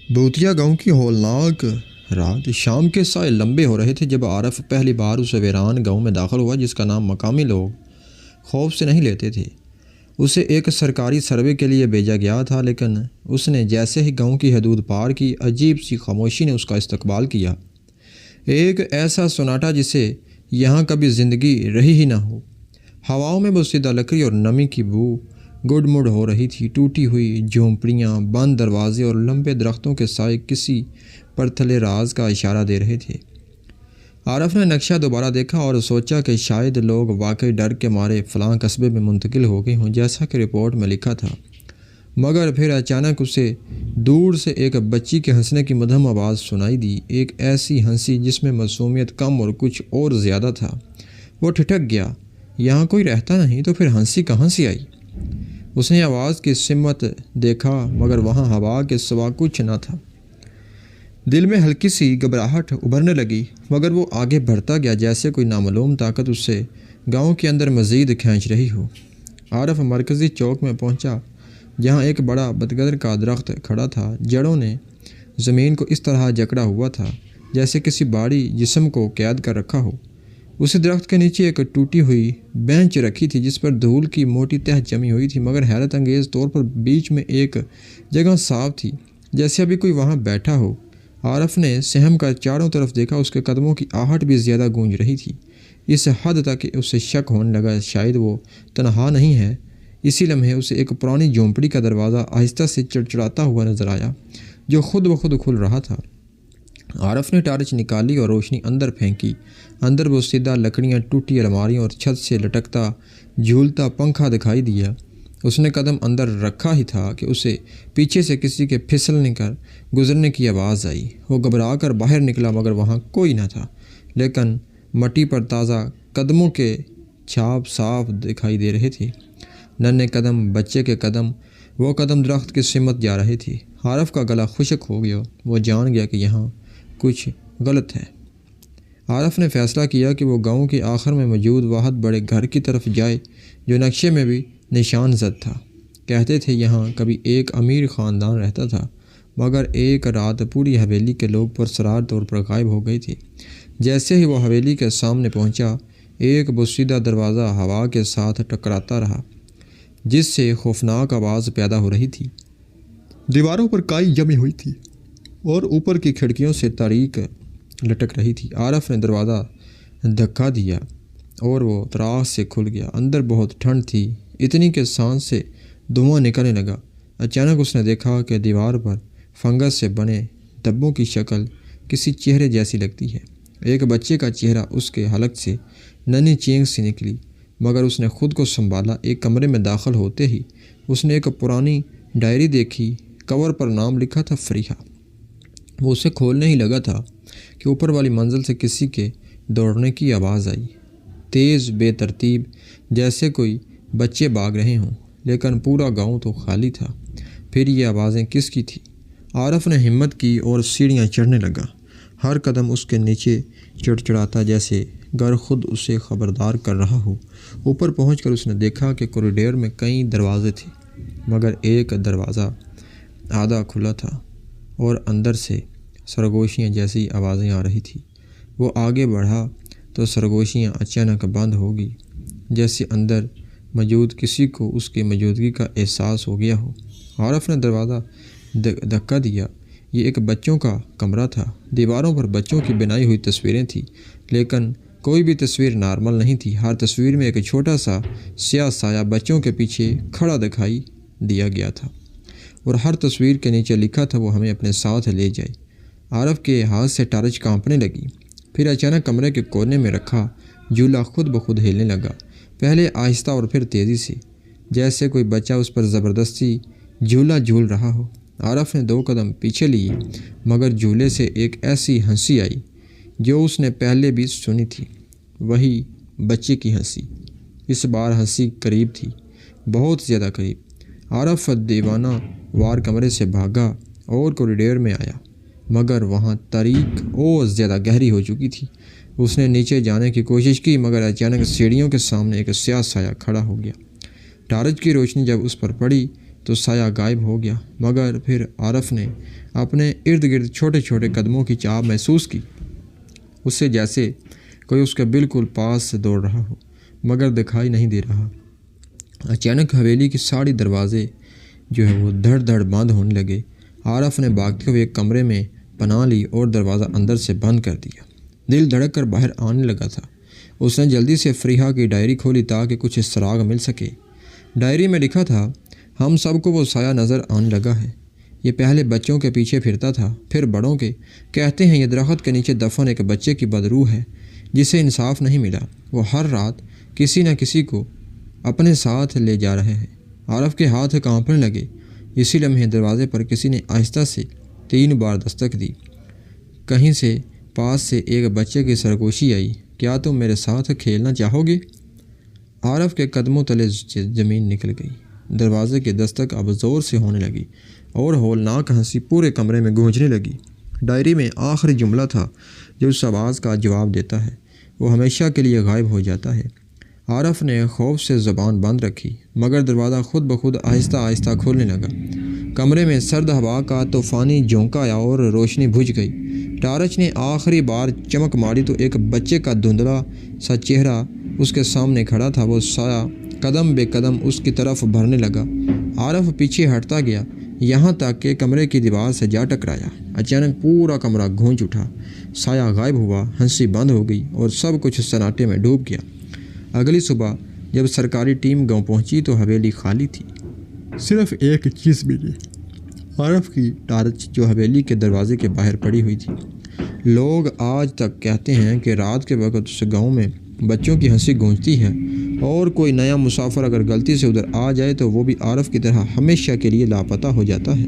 بھوتیا گاؤں کی ہولناک رات شام کے سائے لمبے ہو رہے تھے جب عارف پہلی بار اس ویران گاؤں میں داخل ہوا جس کا نام مقامی لوگ خوف سے نہیں لیتے تھے۔ اسے ایک سرکاری سروے کے لیے بھیجا گیا تھا، لیکن اس نے جیسے ہی گاؤں کی حدود پار کی، عجیب سی خاموشی نے اس کا استقبال کیا۔ ایک ایسا سناٹا جسے یہاں کبھی زندگی رہی ہی نہ ہو۔ ہواؤں میں بوسیدہ لکڑی اور نمی کی بو گڈ مڈ ہو رہی تھی۔ ٹوٹی ہوئی جھونپڑیاں، بند دروازے اور لمبے درختوں کے سائے کسی پرتھلے راز کا اشارہ دے رہے تھے۔ عارف نے نقشہ دوبارہ دیکھا اور سوچا کہ شاید لوگ واقعی ڈر کے مارے فلاں قصبے میں منتقل ہو گئے ہوں، جیسا کہ رپورٹ میں لکھا تھا۔ مگر پھر اچانک اسے دور سے ایک بچی کے ہنسنے کی مدھم آواز سنائی دی، ایک ایسی ہنسی جس میں معصومیت کم اور کچھ اور زیادہ تھا۔ وہ ٹھٹک گیا، یہاں کوئی رہتا نہیں تو پھر ہنسی کہاں سے آئی؟ اس نے آواز کی سمت دیکھا، مگر وہاں ہوا کے سوا کچھ نہ تھا۔ دل میں ہلکی سی گھبراہٹ ابھرنے لگی، مگر وہ آگے بڑھتا گیا جیسے کوئی نامعلوم طاقت اسے گاؤں کے اندر مزید کھینچ رہی ہو۔ عارف مرکزی چوک میں پہنچا، جہاں ایک بڑا بدقدر کا درخت کھڑا تھا۔ جڑوں نے زمین کو اس طرح جکڑا ہوا تھا جیسے کسی بھاری جسم کو قید کر رکھا ہو۔ اس درخت کے نیچے ایک ٹوٹی ہوئی بینچ رکھی تھی جس پر دھول کی موٹی تہ جمی ہوئی تھی، مگر حیرت انگیز طور پر بیچ میں ایک جگہ صاف تھی، جیسے ابھی کوئی وہاں بیٹھا ہو۔ عارف نے سہم کر چاروں طرف دیکھا، اس کے قدموں کی آہٹ بھی زیادہ گونج رہی تھی، اس حد تک کہ اسے شک ہونے لگا شاید وہ تنہا نہیں ہے۔ اسی لمحے اسے ایک پرانی جھونپڑی کا دروازہ آہستہ سے چڑچڑاتا ہوا نظر آیا، جو خود بخود کھل رہا تھا۔ عارف نے ٹارچ نکالی اور روشنی اندر پھینکی۔ اندر بوسیدہ لکڑیاں، ٹوٹی الماریاں اور چھت سے لٹکتا جھولتا پنکھا دکھائی دیا۔ اس نے قدم اندر رکھا ہی تھا کہ اسے پیچھے سے کسی کے پھسلنے کر گزرنے کی آواز آئی۔ وہ گھبرا کر باہر نکلا، مگر وہاں کوئی نہ تھا، لیکن مٹی پر تازہ قدموں کے چھاپ صاف دکھائی دے رہے تھے۔ ننھے قدم، بچے کے قدم، وہ قدم درخت کی سمت جا رہے تھے۔ عارف کا گلا خشک ہو گیا، وہ جان گیا کہ یہاں کچھ غلط ہے۔ عارف نے فیصلہ کیا کہ وہ گاؤں کے آخر میں موجود واحد بڑے گھر کی طرف جائے جو نقشے میں بھی نشان زد تھا۔ کہتے تھے یہاں کبھی ایک امیر خاندان رہتا تھا، مگر ایک رات پوری حویلی کے لوگ پرسرار طور پر غائب ہو گئے تھے۔ جیسے ہی وہ حویلی کے سامنے پہنچا، ایک بوسیدہ دروازہ ہوا کے ساتھ ٹکراتا رہا، جس سے خوفناک آواز پیدا ہو رہی تھی۔ دیواروں پر کائی جمی ہوئی تھی اور اوپر کی کھڑکیوں سے تاریک لٹک رہی تھی۔ عارف نے دروازہ دھکا دیا اور وہ تراس سے کھل گیا۔ اندر بہت ٹھنڈ تھی، اتنی کہ سانس سے دھواں نکلنے لگا۔ اچانک اس نے دیکھا کہ دیوار پر فنگس سے بنے دھبوں کی شکل کسی چہرے جیسی لگتی ہے۔ ایک بچے کا چہرہ اس کے حلق سے ننھی چینک سی نکلی، مگر اس نے خود کو سنبھالا۔ ایک کمرے میں داخل ہوتے ہی اس نے ایک پرانی ڈائری دیکھی، کور پر نام لکھا تھا فریحہ۔ وہ اسے کھولنے ہی لگا تھا کہ اوپر والی منزل سے کسی کے دوڑنے کی آواز آئی، تیز، بے ترتیب، جیسے کوئی بچے بھاگ رہے ہوں، لیکن پورا گاؤں تو خالی تھا۔ پھر یہ آوازیں کس کی تھیں؟ عارف نے ہمت کی اور سیڑھیاں چڑھنے لگا، ہر قدم اس کے نیچے چڑچڑاتا جیسے گھر خود اسے خبردار کر رہا ہو۔ اوپر پہنچ کر اس نے دیکھا کہ کوریڈور میں کئی دروازے تھے، مگر ایک دروازہ آدھا کھلا تھا اور اندر سے سرگوشیاں جیسی آوازیں آ رہی تھیں۔ وہ آگے بڑھا تو سرگوشیاں اچانک بند ہو گئی، جیسے اندر موجود کسی کو اس کی موجودگی کا احساس ہو گیا ہو۔ عارف نے دروازہ دھکا دیا۔ یہ ایک بچوں کا کمرہ تھا۔ دیواروں پر بچوں کی بنائی ہوئی تصویریں تھیں، لیکن کوئی بھی تصویر نارمل نہیں تھی۔ ہر تصویر میں ایک چھوٹا سا سیاہ سایہ بچوں کے پیچھے کھڑا دکھائی دیا گیا تھا، اور ہر تصویر کے نیچے لکھا تھا وہ ہمیں اپنے ساتھ لے جائے۔ عارف کے ہاتھ سے ٹارچ کانپنے لگی۔ پھر اچانک کمرے کے کونے میں رکھا جھولا خود بخود ہلنے لگا، پہلے آہستہ اور پھر تیزی سے، جیسے کوئی بچہ اس پر زبردستی جھولا جھول رہا ہو۔ عارف نے 2 قدم پیچھے لیے، مگر جھولے سے ایک ایسی ہنسی آئی جو اس نے پہلے بھی سنی تھی، وہی بچے کی ہنسی۔ اس بار ہنسی قریب تھی، بہت زیادہ قریب۔ عارف دیوانہ وار کمرے سے بھاگا اور کوریڈور میں آیا، مگر وہاں تاریک اور زیادہ گہری ہو چکی تھی۔ اس نے نیچے جانے کی کوشش کی، مگر اچانک سیڑھیوں کے سامنے ایک سیاہ سایہ کھڑا ہو گیا۔ ٹارچ کی روشنی جب اس پر پڑی تو سایہ غائب ہو گیا، مگر پھر عارف نے اپنے ارد گرد چھوٹے چھوٹے قدموں کی چاپ محسوس کی، اس سے جیسے کوئی اس کے بالکل پاس سے دوڑ رہا ہو، مگر دکھائی نہیں دے رہا۔ اچانک حویلی کے سارے دروازے جو ہے وہ دھڑ دھڑ بند ہونے لگے۔ عارف نے بھاگتے ہوئے ایک کمرے میں پناہ لی اور دروازہ اندر سے بند کر دیا۔ دل دھڑک کر باہر آنے لگا تھا۔ اس نے جلدی سے فریحہ کی ڈائری کھولی تاکہ کچھ سراغ مل سکے۔ ڈائری میں لکھا تھا، ہم سب کو وہ سایہ نظر آنے لگا ہے۔ یہ پہلے بچوں کے پیچھے پھرتا تھا، پھر بڑوں کے۔ کہتے ہیں یہ درخت کے نیچے دفن ایک بچے کی بدروح ہے جسے انصاف نہیں ملا۔ وہ ہر رات کسی نہ کسی کو اپنے ساتھ لے جا رہے ہیں۔ عارف کے ہاتھ کانپنے لگے۔ اسی لمحے دروازے پر کسی نے آہستہ سے 3 بار دستک دی۔ کہیں سے پاس سے ایک بچے کی سرگوشی آئی، کیا تم میرے ساتھ کھیلنا چاہو گے؟ عارف کے قدموں تلے زمین نکل گئی۔ دروازے کی دستک اب زور سے ہونے لگی اور ہولناک ہنسی پورے کمرے میں گونجنے لگی۔ ڈائری میں آخری جملہ تھا جو اس آواز کا جواب دیتا ہے، وہ ہمیشہ کے لیے غائب ہو جاتا ہے۔ عارف نے خوف سے زبان بند رکھی، مگر دروازہ خود بخود آہستہ آہستہ کھولنے لگا۔ کمرے میں سرد ہوا کا طوفانی جھونکا آیا اور روشنی بجھ گئی۔ ٹارچ نے آخری بار چمک ماری تو ایک بچے کا دھندلا سا چہرہ اس کے سامنے کھڑا تھا۔ وہ سایہ قدم بے قدم اس کی طرف بڑھنے لگا۔ عارف پیچھے ہٹتا گیا، یہاں تک کہ کمرے کی دیوار سے جا ٹکرایا۔ اچانک پورا کمرہ گونج اٹھا، سایہ غائب ہوا، ہنسی بند ہو گئی اور سب کچھ سناٹے میں ڈوب گیا۔ اگلی صبح جب سرکاری ٹیم گاؤں پہنچی تو حویلی خالی تھی۔ صرف ایک چیز ملی، عارف کی ٹارچ جو حویلی کے دروازے کے باہر پڑی ہوئی تھی۔ لوگ آج تک کہتے ہیں کہ رات کے وقت اس گاؤں میں بچوں کی ہنسی گونجتی ہے، اور کوئی نیا مسافر اگر غلطی سے ادھر آ جائے تو وہ بھی عارف کی طرح ہمیشہ کے لیے لاپتہ ہو جاتا ہے۔